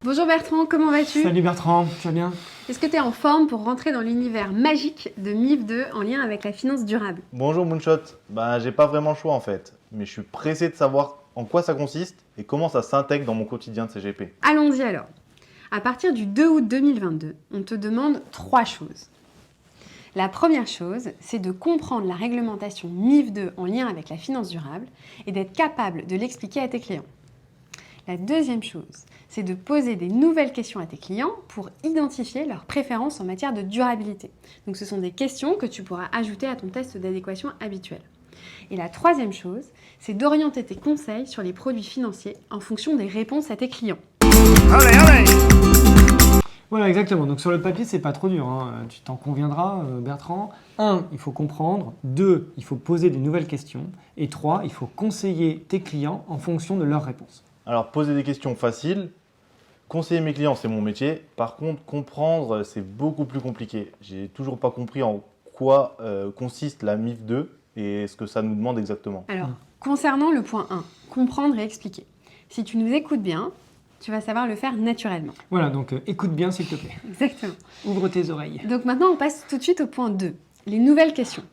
Bonjour Bertrand, comment vas-tu? Salut Bertrand, tu vas bien? Est-ce que tu es en forme pour rentrer dans l'univers magique de MIF2 en lien avec la finance durable? Bonjour Moonshot, j'ai pas vraiment le choix en fait, mais je suis pressé de savoir en quoi ça consiste et comment ça s'intègre dans mon quotidien de CGP. Allons-y alors. À partir du 2 août 2022, on te demande 3 choses. La première chose, c'est de comprendre la réglementation MIF2 en lien avec la finance durable et d'être capable de l'expliquer à tes clients. La deuxième chose, c'est de poser des nouvelles questions à tes clients pour identifier leurs préférences en matière de durabilité. Donc ce sont des questions que tu pourras ajouter à ton test d'adéquation habituel. Et la troisième chose, c'est d'orienter tes conseils sur les produits financiers en fonction des réponses à tes clients. Voilà, exactement. Donc sur le papier, c'est pas trop dur, hein. Tu t'en conviendras, Bertrand. 1, il faut comprendre. 2, il faut poser des nouvelles questions. Et 3, il faut conseiller tes clients en fonction de leurs réponses. Alors poser des questions faciles, conseiller mes clients c'est mon métier, par contre comprendre c'est beaucoup plus compliqué. J'ai toujours pas compris en quoi consiste la MIF2 et ce que ça nous demande exactement. Alors, concernant le point 1, comprendre et expliquer. Si tu nous écoutes bien, tu vas savoir le faire naturellement. Voilà, donc écoute bien s'il te plaît. Exactement. Ouvre tes oreilles. Donc maintenant, on passe tout de suite au point 2, les nouvelles questions.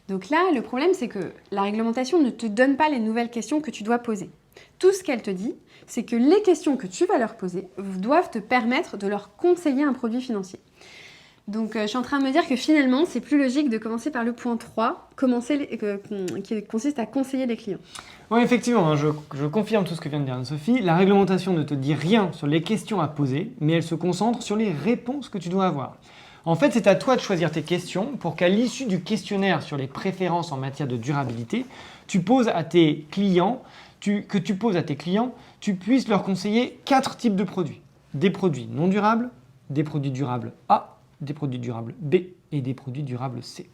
Donc là, le problème, c'est que la réglementation ne te donne pas les nouvelles questions que tu dois poser. Tout ce qu'elle te dit, c'est que les questions que tu vas leur poser doivent te permettre de leur conseiller un produit financier. Donc je suis en train de me dire que finalement, c'est plus logique de commencer par le point 3, qui consiste à conseiller les clients. Oui, effectivement, hein, je confirme tout ce que vient de dire Anne-Sophie. La réglementation ne te dit rien sur les questions à poser, mais elle se concentre sur les réponses que tu dois avoir. En fait, c'est à toi de choisir tes questions pour qu'à l'issue du questionnaire sur les préférences en matière de durabilité, tu puisses leur conseiller 4 types de produits. Des produits non durables, des produits durables A, des produits durables B et des produits durables C.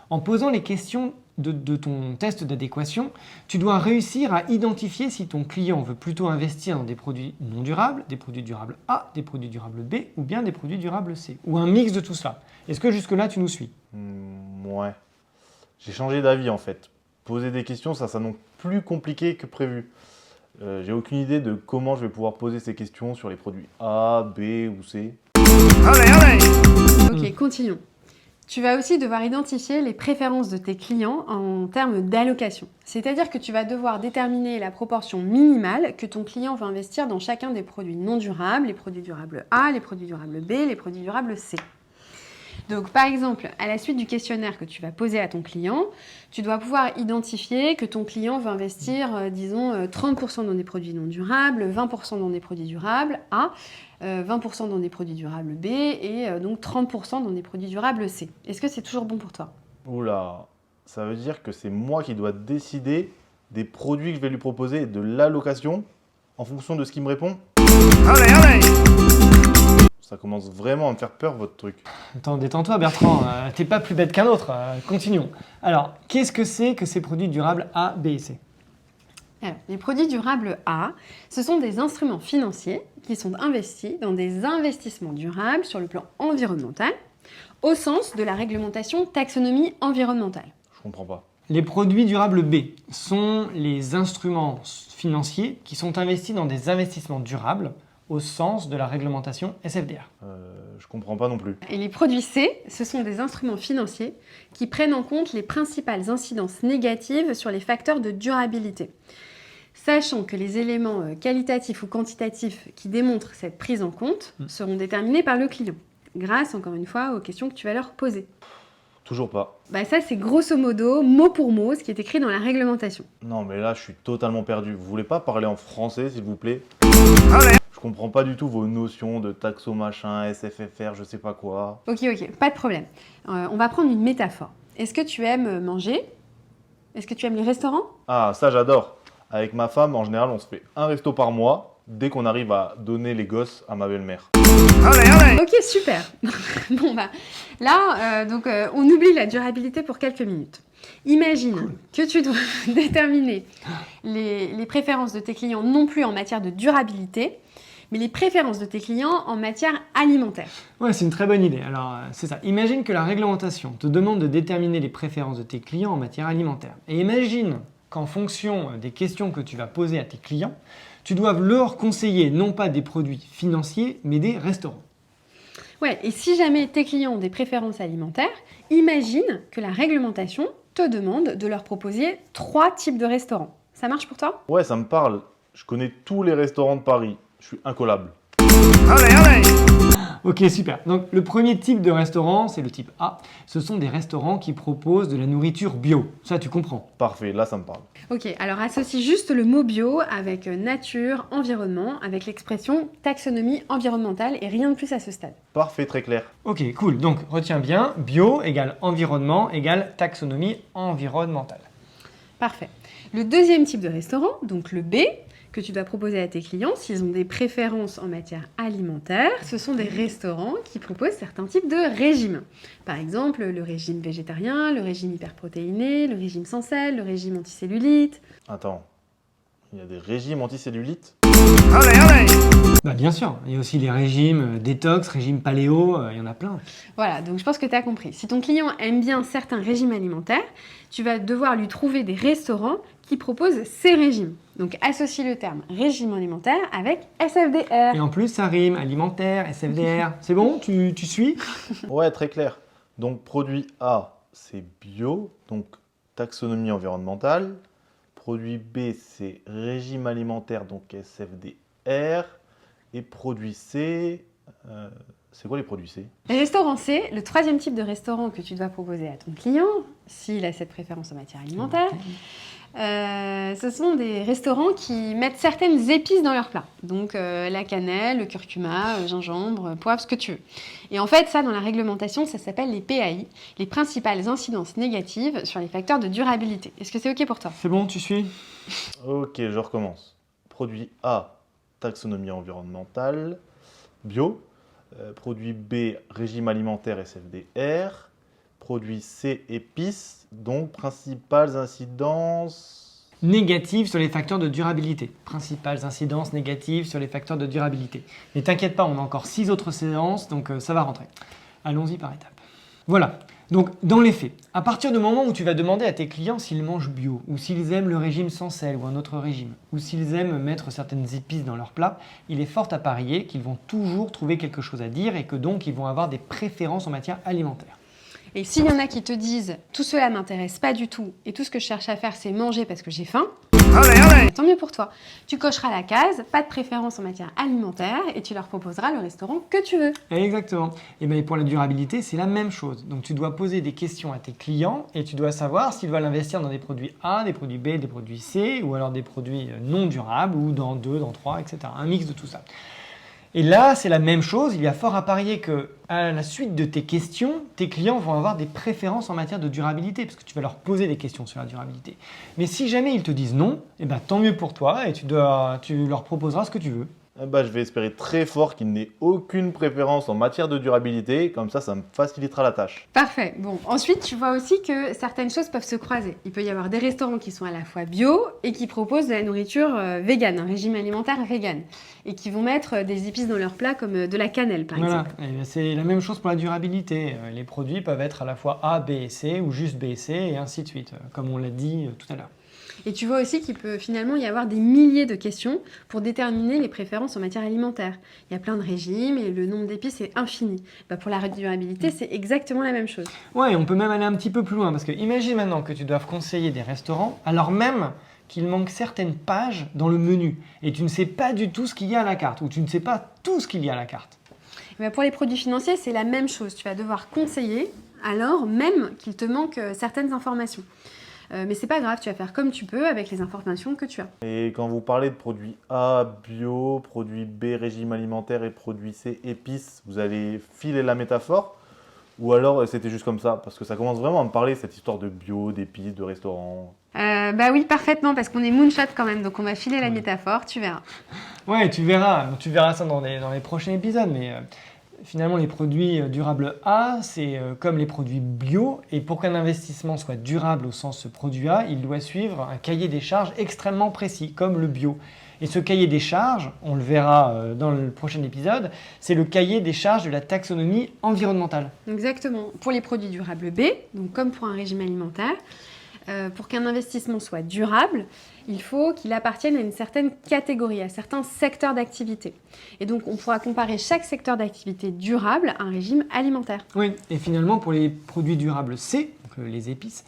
En posant les questions de ton test d'adéquation, tu dois réussir à identifier si ton client veut plutôt investir dans des produits non durables, des produits durables A, des produits durables B ou bien des produits durables C, ou un mix de tout cela. Est-ce que jusque-là tu nous suis? Ouais, j'ai changé d'avis en fait. Poser des questions, ça s'annonce plus compliqué que prévu. J'ai aucune idée de comment je vais pouvoir poser ces questions sur les produits A, B ou C. Ok, continuons. Tu vas aussi devoir identifier les préférences de tes clients en termes d'allocation. C'est-à-dire que tu vas devoir déterminer la proportion minimale que ton client va investir dans chacun des produits non durables, les produits durables A, les produits durables B, les produits durables C. Donc par exemple, à la suite du questionnaire que tu vas poser à ton client, tu dois pouvoir identifier que ton client va investir, disons, 30% dans des produits non durables, 20% dans des produits durables A, 20% dans des produits durables B et donc 30% dans des produits durables C. Est-ce que c'est toujours bon pour toi? Oula, ça veut dire que c'est moi qui dois décider des produits que je vais lui proposer et de l'allocation en fonction de ce qu'il me répond? Ça commence vraiment à me faire peur, votre truc. Attends, détends-toi Bertrand, t'es pas plus bête qu'un autre, continuons. Alors, qu'est-ce que c'est que ces produits durables A, B et C? Alors, les produits durables A, ce sont des instruments financiers qui sont investis dans des investissements durables sur le plan environnemental, au sens de la réglementation taxonomie environnementale. Je comprends pas. Les produits durables B sont les instruments financiers qui sont investis dans des investissements durables au sens de la réglementation SFDR. Je comprends pas non plus. Et les produits C, ce sont des instruments financiers qui prennent en compte les principales incidences négatives sur les facteurs de durabilité. Sachant que les éléments qualitatifs ou quantitatifs qui démontrent cette prise en compte seront déterminés par le client, grâce, encore une fois, aux questions que tu vas leur poser. Toujours pas. Ça, c'est grosso modo, mot pour mot, ce qui est écrit dans la réglementation. Non mais là, je suis totalement perdu. Vous voulez pas parler en français, s'il vous plaît? Je comprends pas du tout vos notions de taxo machin, SFFR, je sais pas quoi. Ok, pas de problème. On va prendre une métaphore. Est-ce que tu aimes manger? Est-ce que tu aimes les restaurants? Ah, ça j'adore. Avec ma femme, en général, on se fait un resto par mois dès qu'on arrive à donner les gosses à ma belle-mère. Ok, super. On oublie la durabilité pour quelques minutes. Imagine que tu dois déterminer les préférences de tes clients non plus en matière de durabilité, mais les préférences de tes clients en matière alimentaire. Ouais, c'est une très bonne idée. Alors, c'est ça. Imagine que la réglementation te demande de déterminer les préférences de tes clients en matière alimentaire. Et imagine qu'en fonction des questions que tu vas poser à tes clients, tu dois leur conseiller non pas des produits financiers, mais des restaurants. Ouais, et si jamais tes clients ont des préférences alimentaires, imagine que la réglementation te demande de leur proposer 3 types de restaurants. Ça marche pour toi? Ouais, ça me parle. Je connais tous les restaurants de Paris. Je suis incollable. Ok, super. Donc le premier type de restaurant, c'est le type A. Ce sont des restaurants qui proposent de la nourriture bio. Ça, tu comprends. Parfait, là ça me parle. Ok, alors associe juste le mot bio avec nature, environnement, avec l'expression taxonomie environnementale et rien de plus à ce stade. Parfait, très clair. Ok, cool. Donc retiens bien, bio égale environnement égale taxonomie environnementale. Parfait. Le deuxième type de restaurant, donc le B, que tu dois proposer à tes clients s'ils ont des préférences en matière alimentaire, ce sont des restaurants qui proposent certains types de régimes. Par exemple, le régime végétarien, le régime hyperprotéiné, le régime sans sel, le régime anticellulite. Attends, il y a des régimes anticellulites? Bah bien sûr, il y a aussi les régimes détox, régime paléo, il y en a plein. Voilà, donc je pense que tu as compris. Si ton client aime bien certains régimes alimentaires, tu vas devoir lui trouver des restaurants qui proposent ces régimes. Donc associe le terme régime alimentaire avec SFDR. Et en plus, ça rime, alimentaire, SFDR. C'est bon, tu suis? Ouais, très clair. Donc produit A, c'est bio, donc taxonomie environnementale. Produit B, c'est régime alimentaire, donc SFDR. Et produit C, c'est quoi les produits C? Restaurant C, le troisième type de restaurant que tu dois proposer à ton client, s'il a cette préférence en matière alimentaire, ce sont des restaurants qui mettent certaines épices dans leurs plats. Donc la cannelle, le curcuma, gingembre, poivre, ce que tu veux. Et en fait, ça, dans la réglementation, ça s'appelle les PAI, les principales incidences négatives sur les facteurs de durabilité. Est-ce que c'est OK pour toi? C'est bon, tu suis? Ok, je recommence. Produit A, taxonomie environnementale, bio. Produit B, régime alimentaire SFDR. Produit C, épices. Donc, principales incidences... Négatives sur les facteurs de durabilité. Principales incidences négatives sur les facteurs de durabilité. Mais t'inquiète pas, on a encore 6 autres séances, donc ça va rentrer. Allons-y par étapes. Voilà, donc dans les faits, à partir du moment où tu vas demander à tes clients s'ils mangent bio, ou s'ils aiment le régime sans sel ou un autre régime, ou s'ils aiment mettre certaines épices dans leur plat, il est fort à parier qu'ils vont toujours trouver quelque chose à dire et que donc ils vont avoir des préférences en matière alimentaire. Et s'il y en a qui te disent « tout cela m'intéresse pas du tout et tout ce que je cherche à faire c'est manger parce que j'ai faim », tant mieux pour toi. Tu cocheras la case, pas de préférence en matière alimentaire et tu leur proposeras le restaurant que tu veux. Exactement. Et bien pour la durabilité, c'est la même chose. Donc tu dois poser des questions à tes clients et tu dois savoir s'ils veulent investir dans des produits A, des produits B, des produits C ou alors des produits non durables ou dans 2, dans 3, etc. Un mix de tout ça. Et là, c'est la même chose. Il y a fort à parier que, à la suite de tes questions, tes clients vont avoir des préférences en matière de durabilité, parce que tu vas leur poser des questions sur la durabilité. Mais si jamais ils te disent non, eh ben, tant mieux pour toi et tu leur proposeras ce que tu veux. Je vais espérer très fort qu'il n'ait aucune préférence en matière de durabilité, comme ça me facilitera la tâche. Parfait. Bon, ensuite, tu vois aussi que certaines choses peuvent se croiser. Il peut y avoir des restaurants qui sont à la fois bio et qui proposent de la nourriture végane, un régime alimentaire vegan, et qui vont mettre des épices dans leurs plats comme de la cannelle, par exemple. Voilà, c'est la même chose pour la durabilité. Les produits peuvent être à la fois A, B et C, ou juste B et C, et ainsi de suite, comme on l'a dit tout à l'heure. Et tu vois aussi qu'il peut finalement y avoir des milliers de questions pour déterminer les préférences en matière alimentaire. Il y a plein de régimes et le nombre d'épices est infini. Pour la durabilité, c'est exactement la même chose. Ouais, on peut même aller un petit peu plus loin, parce que imagine maintenant que tu doives conseiller des restaurants, alors même qu'il manque certaines pages dans le menu, et tu ne sais pas du tout ce qu'il y a à la carte, ou tu ne sais pas tout ce qu'il y a à la carte. Pour les produits financiers, c'est la même chose. Tu vas devoir conseiller alors même qu'il te manque certaines informations. Mais c'est pas grave, tu vas faire comme tu peux avec les informations que tu as. Et quand vous parlez de produits A, bio, produit B, régime alimentaire et produit C, épices, vous allez filer la métaphore? Ou alors c'était juste comme ça? Parce que ça commence vraiment à me parler, cette histoire de bio, d'épices, de restaurant. Oui, parfaitement, parce qu'on est moonshot quand même, donc on va filer la métaphore, tu verras. Ouais, tu verras ça dans les prochains épisodes, mais... Finalement, les produits durables A, c'est comme les produits bio. Et pour qu'un investissement soit durable au sens produit A, il doit suivre un cahier des charges extrêmement précis, comme le bio. Et ce cahier des charges, on le verra dans le prochain épisode, c'est le cahier des charges de la taxonomie environnementale. Exactement. Pour les produits durables B, donc comme pour un régime alimentaire, pour qu'un investissement soit durable, il faut qu'il appartienne à une certaine catégorie, à certains secteurs d'activité. Et donc, on pourra comparer chaque secteur d'activité durable à un régime alimentaire. Oui, et finalement, pour les produits durables C, donc les épices,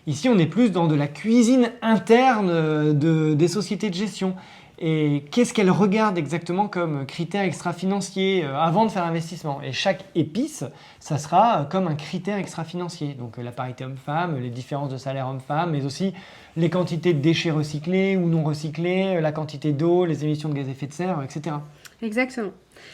ici, on est plus dans de la cuisine interne des sociétés de gestion. Et qu'est-ce qu'elles regardent exactement comme critères extra-financiers avant de faire investissement? Et chaque épice, ça sera comme un critère extra-financier. Donc la parité homme-femme, les différences de salaire homme-femme, mais aussi les quantités de déchets recyclés ou non recyclés, la quantité d'eau, les émissions de gaz à effet de serre, etc. Exactement.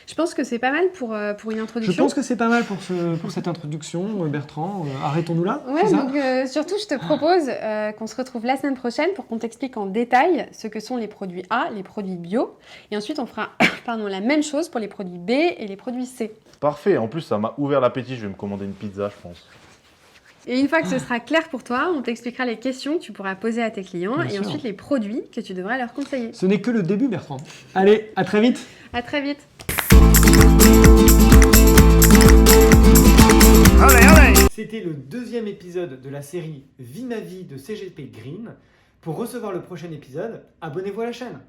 Je pense que c'est pas mal pour une introduction. Je pense que c'est pas mal pour cette introduction, Bertrand. Arrêtons-nous là. Ouais, c'est ça donc surtout, je te propose qu'on se retrouve la semaine prochaine pour qu'on t'explique en détail ce que sont les produits A, les produits bio. Et ensuite, on fera la même chose pour les produits B et les produits C. Parfait, en plus ça m'a ouvert l'appétit, je vais me commander une pizza, je pense. Et une fois que ce sera clair pour toi, on t'expliquera les questions que tu pourras poser à tes clients Bien et sûr. ensuite les produits que tu devras leur conseiller. Ce n'est que le début, Bertrand. Allez, à très vite. À très vite. C'était le 2e épisode de la série Vie ma vie de CGP Green. Pour recevoir le prochain épisode, abonnez-vous à la chaîne.